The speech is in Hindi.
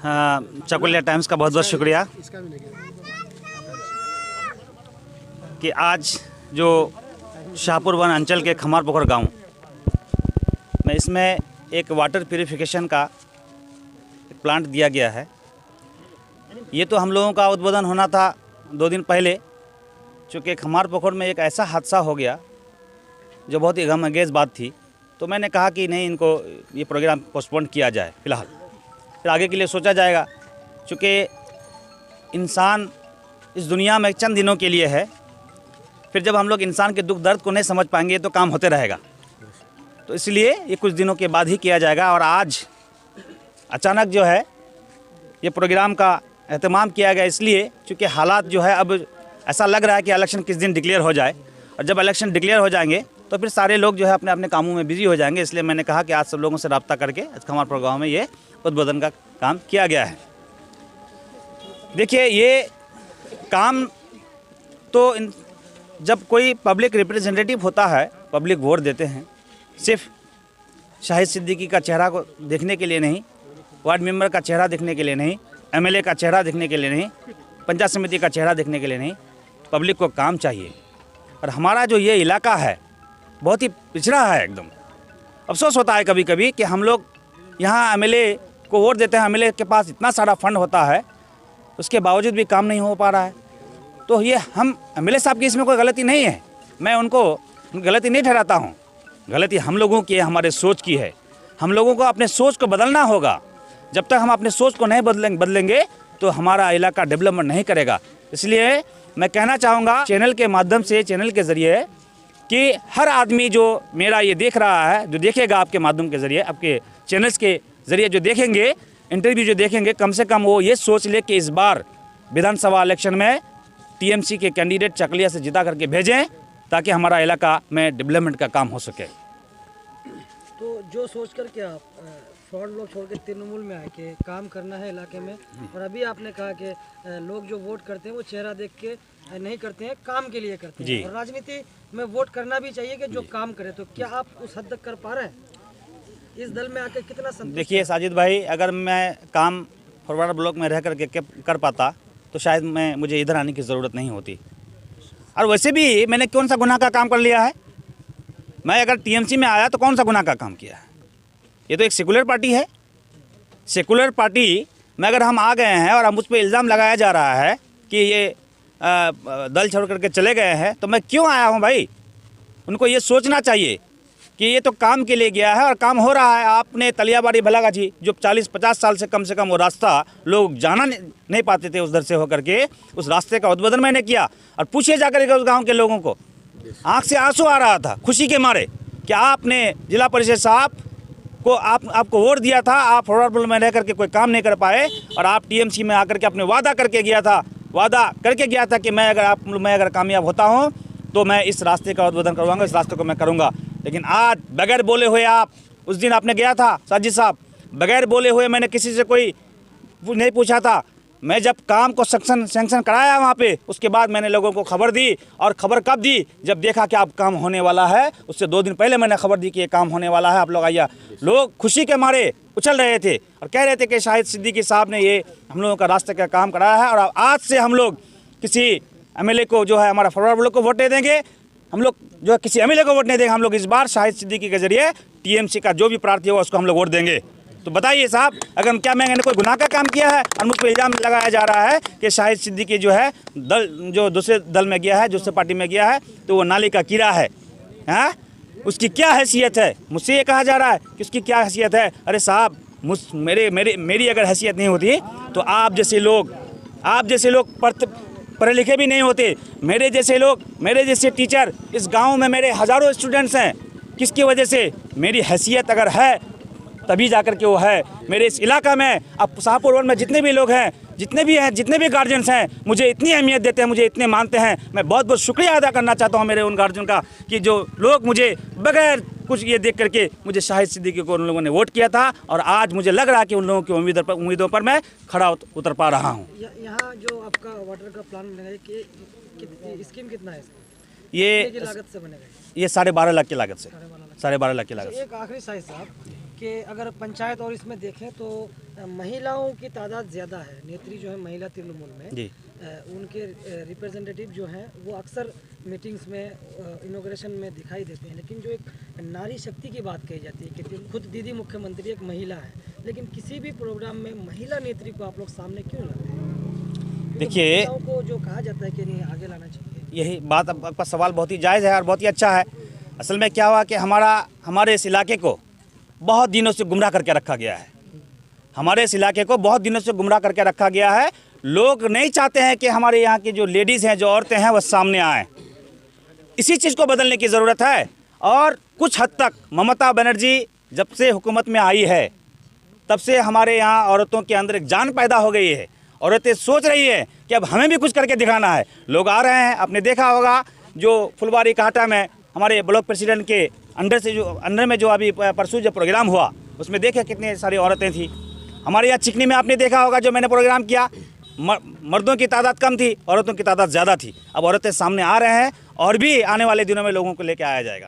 हाँ, चकुलिया टाइम्स का बहुत बहुत शुक्रिया कि आज जो शाहपुर वन अंचल के खमारपोखर गांव में इसमें एक वाटर प्यूरिफिकेशन का एक प्लांट दिया गया है। ये तो हम लोगों का उद्बोधन होना था 2 दिन पहले, चूँकि खमारपोखर में एक ऐसा हादसा हो गया जो बहुत ही गमअंगेज़ बात थी, तो मैंने कहा कि नहीं, इनको ये प्रोग्राम पोस्टपोन किया जाए फ़िलहाल, फिर आगे के लिए सोचा जाएगा। चूँकि इंसान इस दुनिया में चंद दिनों के लिए है, फिर जब हम लोग इंसान के दुख दर्द को नहीं समझ पाएंगे तो काम होते रहेगा। तो इसलिए ये कुछ दिनों के बाद ही किया जाएगा। और आज अचानक जो है ये प्रोग्राम का एहतमाम किया गया, इसलिए चूँकि हालात जो है अब ऐसा लग रहा है कि इलेक्शन किस दिन डिक्लेयर हो जाए, और जब इलेक्शन डिक्लेयर हो जाएंगे तो फिर सारे लोग जो है अपने अपने कामों में बिजी हो जाएंगे। इसलिए मैंने कहा कि आज सब लोगों से रब्ता करके खमारपुर गाँव में ये उद्बोधन का काम किया गया है। देखिए, ये काम तो जब कोई पब्लिक रिप्रेजेंटेटिव होता है, पब्लिक वोट देते हैं, सिर्फ शाहिद सिद्दीकी का चेहरा को देखने के लिए नहीं, वार्ड मेंबर का चेहरा देखने के लिए नहीं, एमएलए का चेहरा देखने के लिए नहीं, पंचायत समिति का चेहरा देखने के लिए नहीं, पब्लिक को काम चाहिए। और हमारा जो ये इलाका है बहुत ही पिछड़ा है एकदम। अफसोस होता है कभी कभी कि हम लोग यहाँ एमएलए को वोट देते हैं, एमएलए के पास इतना सारा फंड होता है, उसके बावजूद भी काम नहीं हो पा रहा है। तो ये हम एमएलए साहब की इसमें कोई गलती नहीं है, मैं उनको गलती नहीं ठहराता हूँ। गलती हम लोगों की है, हमारे सोच की है। हम लोगों को अपने सोच को बदलना होगा। जब तक हम अपने सोच को नहीं बदलेंगे तो हमारा इलाका डेवलपमेंट नहीं करेगा। इसलिए मैं कहना चाहूँगा चैनल के माध्यम से, चैनल के ज़रिए, कि हर आदमी जो मेरा ये देख रहा है, जो देखेगा आपके माध्यम के ज़रिए, आपके चैनल्स के ज़रिए जो देखेंगे, इंटरव्यू जो देखेंगे, कम से कम वो ये सोच ले कि इस बार विधानसभा इलेक्शन में टीएमसी के कैंडिडेट चकलिया से जिता करके भेजें, ताकि हमारा इलाका में डेवलपमेंट का काम हो सके। तो जो सोच कर के आप फ्रॉड लोग छोड़ के तृणमूल में आए कि काम करना है इलाके में, और अभी आपने कहा कि लोग जो वोट करते हैं वो चेहरा देख के नहीं करते हैं, काम के लिए करते हैं, और राजनीति में वोट करना भी चाहिए कि जो काम करे। तो क्या आप उस हद तक कर पा रहे हैं इस दल में आकर? कितना संतुष्ट? देखिए साजिद भाई, अगर मैं काम फॉरवर्ड ब्लॉक में रह करके कर पाता तो शायद मुझे इधर आने की ज़रूरत नहीं होती। और वैसे भी मैंने कौन सा गुनाह का काम कर लिया है? मैं अगर टीएमसी में आया तो कौन सा गुनाह का काम किया है? ये तो एक सेकुलर पार्टी है। सेकुलर पार्टी में अगर हम आ गए हैं और मुझ पर इल्ज़ाम लगाया जा रहा है कि ये दल छोड़ करके चले गए हैं, तो मैं क्यों आया हूं भाई? उनको ये सोचना चाहिए कि ये तो काम के लिए गया है और काम हो रहा है। आपने तलियाबाड़ी भलागाछी, जो 40-50 साल से कम वो रास्ता लोग जाना नहीं पाते थे, उधर से होकर के उस रास्ते का उद्बोधन मैंने किया। और पूछिए जाकर के उस गाँव के लोगों को, आँख से आंसू आ रहा था खुशी के मारे कि आपने जिला परिषद साहब को आपको वोट दिया था, आप फॉरवर्ड ब्लॉक में रह करके कोई काम नहीं कर पाए, और आप टीएमसी में आकर के अपने वादा करके गया था कि मैं अगर कामयाब होता हूं तो मैं इस रास्ते का उद्बोधन करवाऊंगा, इस रास्ते को मैं करूंगा। लेकिन आज बगैर बोले हुए आप, उस दिन आपने गया था साजिद साहब, बगैर बोले हुए, मैंने किसी से कोई नहीं पूछा था। मैं जब काम को सैंक्शन कराया वहाँ पे, उसके बाद मैंने लोगों को खबर दी। और खबर कब दी? जब देखा कि आप काम होने वाला है, उससे 2 दिन पहले मैंने खबर दी कि ये काम होने वाला है, आप लोग आइए। लोग खुशी के मारे उछल रहे थे और कह रहे थे कि शाहिद सिद्दीकी साहब ने ये हम लोगों का रास्ते का काम कराया है। और आज से हम लोग किसी एमएलए को जो है हमारा फॉरवर्ड ब्लॉक को वोट नहीं देंगे, हम लोग जो है किसी एमएलए को वोट नहीं देंगे। हम लोग इस बार शाहिद सिद्दीकी के जरिए टीएमसी का जो भी प्रार्थी होगा उसको हम लोग वोट देंगे। तो बताइए साहब, अगर क्या मैंने कोई गुनाह का काम किया है? और मुझ पर इल्ज़ाम लगाया जा रहा है कि शाहिद सिद्दीकी जो है जो दूसरे दल में गया है, दूसरे पार्टी में गया है, तो वो नाली का कीड़ा है। हाँ, उसकी क्या हैसियत है? मुझसे ये कहा जा रहा है कि उसकी क्या हैसियत है। अरे साहब, मेरी अगर हैसियत नहीं होती तो आप जैसे लोग पढ़े लिखे भी नहीं होते। मेरे जैसे लोग, मेरे जैसे टीचर, इस गांव में मेरे हज़ारों स्टूडेंट्स हैं। किसकी वजह से? मेरी हैसियत अगर है तभी जाकर के वो है। मेरे इस इलाका में, अब शाहपुर वन में जितने भी लोग हैं, जितने भी गार्जियंस हैं, मुझे इतनी अहमियत देते हैं, मुझे इतने मानते हैं। मैं बहुत बहुत शुक्रिया अदा करना चाहता हूँ मेरे उन गार्जियन का कि जो लोग मुझे बगैर कुछ ये देख करके मुझे शाहिद सिद्दीकी को उन लोगों ने वोट किया था और आज मुझे लग रहा है कि उन लोगों की उम्मीदों पर मैं खड़ा उतर पा रहा हूँ। यहाँ जो आपका वाटर का प्लान बनेगा कि स्कीम कितना है इसका? ये कितने की लागत से बनेगा? ये 12.5 लाख की लागत से, 12.5 लाख की लागत से। एक आखिरी साइज साहब कि अगर पंचायत और इसमें देखें तो महिलाओं की तादाद ज़्यादा है। नेत्री जो है महिला तृणमूल में जी, उनके रिप्रेजेंटेटिव जो हैं वो अक्सर मीटिंग्स में इनॉग्रेशन में दिखाई देते हैं, लेकिन जो एक नारी शक्ति की बात कही जाती है कि खुद दीदी मुख्यमंत्री एक महिला है, लेकिन किसी भी प्रोग्राम में महिला नेत्री को आप लोग सामने क्यों लाते हैं? देखिए महिलाओं को जो कहा जाता है कि नहीं आगे लाना चाहिए, यही बात, आपका सवाल बहुत ही जायज़ है और बहुत ही अच्छा है। असल में क्या हुआ कि हमारे इस इलाके को बहुत दिनों से गुमराह करके रखा गया है। हमारे इस इलाके को बहुत दिनों से गुमराह करके रखा गया है। लोग नहीं चाहते हैं कि हमारे यहाँ की जो लेडीज़ हैं, जो औरतें हैं, वो सामने आएँ। इसी चीज़ को बदलने की ज़रूरत है। और कुछ हद तक ममता बनर्जी जब से हुकूमत में आई है तब से हमारे यहाँ औरतों के अंदर एक जान पैदा हो गई है। औरतें सोच रही है कि अब हमें भी कुछ करके दिखाना है। लोग आ रहे हैं, आपने देखा होगा जो फुलवारी काटा में हमारे ब्लॉक प्रेसिडेंट के अंडर में जो अभी परसों जो प्रोग्राम हुआ उसमें देखे कितनी सारी औरतें थी। हमारे यहाँ चिकनी में आपने देखा होगा जो मैंने प्रोग्राम किया, मर्दों की तादाद कम थी, औरतों की तादाद ज़्यादा थी। अब औरतें सामने आ रहे हैं और भी आने वाले दिनों में लोगों को लेकर आया जाएगा।